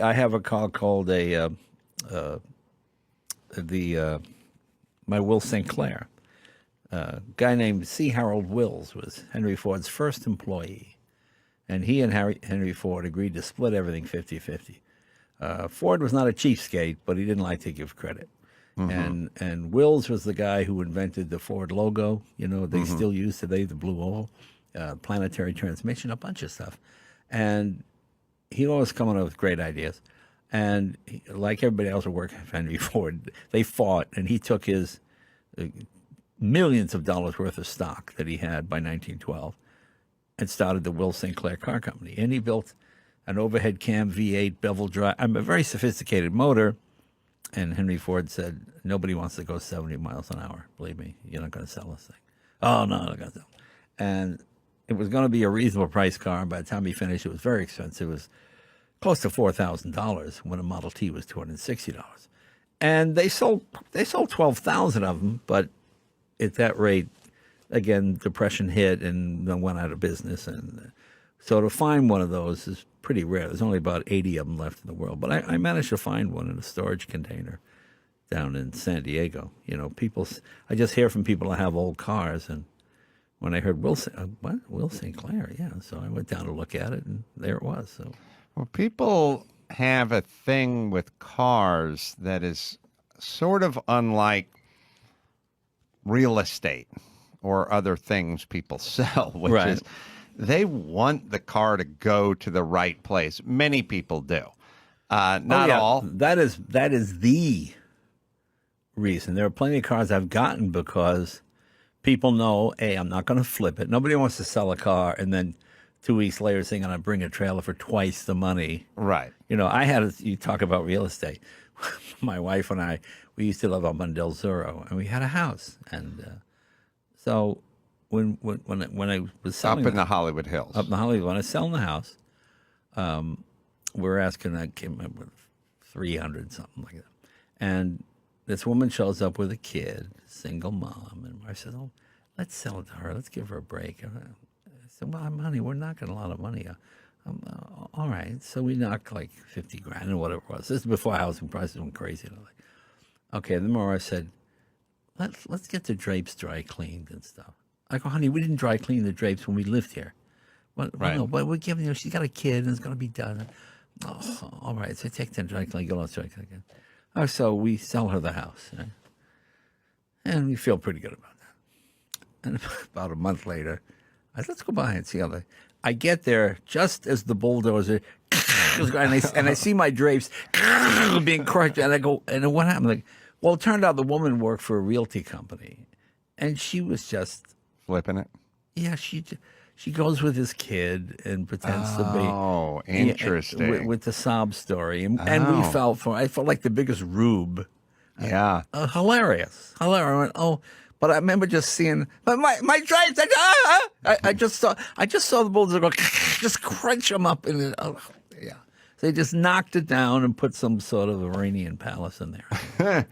I have a car called the my Will St. Clair. A guy named C. Harold Wills was Henry Ford's first employee, and he and Henry Ford agreed to split everything 50-50. Ford was not a cheapskate, but he didn't like to give credit. And Wills was the guy who invented the Ford logo. You know, they still use today, the blue oval, planetary transmission, a bunch of stuff. And he always coming up with great ideas. And like everybody else who worked for Henry Ford, they fought, and he took his millions of dollars worth of stock that he had by 1912 and started the Will St. Clair Car Company. And he built an overhead cam V8 bevel drive, a very sophisticated motor. And Henry Ford said, nobody wants to go 70 miles an hour. Believe me, you're not going to sell this thing. Oh, no, I'm not going to sell it. And it was going to be a reasonable price car. And by the time he finished, it was very expensive. It was close to $4,000 when a Model T was $260. And they sold 12,000 of them, but at that rate, again, depression hit and then went out of business. And so to find one of those is pretty rare. There's only about 80 of them left in the world. But I managed to find one in a storage container down in San Diego. You know, I just hear from people that have old cars. And when I heard Will St. Clair, yeah. So I went down to look at it, and there it was. So, well, people have a thing with cars that is sort of unlike real estate or other things people sell, which is they want the car to go to the right place. Many people do. Not all. That is the reason. There are plenty of cars I've gotten because people know, hey, I'm not going to flip it. Nobody wants to sell a car and then 2 weeks later saying, I'm going to bring a trailer for twice the money. Right. You know, you talk about real estate. My wife and I, we used to live up on Del Zorro, and we had a house. And so when I was selling up in the Hollywood Hills, when I was selling the house, we're asking, I came up with 300 something like that, and this woman shows up with a kid, single mom, and my wife says, "Oh, let's sell it to her. Let's give her a break." I said, "Well, honey, we're knocking a lot of money out." All right, so we knocked like 50 grand or whatever it was. This is before housing prices went crazy. And I'm like, okay. Then my wife said, let's get the drapes dry cleaned and stuff. I go, honey, we didn't dry clean the drapes when we lived here. Well, no, but we're giving her, she's got a kid and it's going to be done. Oh, all right. So take the dry clean, go on dry clean. Oh, so we sell her the house. Right? And we feel pretty good about that. And about a month later, I said, let's go by and see how I get there just as the bulldozer and I see my drapes being crushed, and I go, and what happened? Like, well, it turned out the woman worked for a realty company, and she was just flipping it. Yeah, she goes with his kid and pretends to be. Oh, interesting. With the sob story, and we I felt like the biggest rube. Yeah, hilarious. I went, oh. But I remember just seeing, but my drapes. I just saw the bulldozer go just crunch them up in it. Oh, yeah. They just knocked it down and put some sort of Iranian palace in there.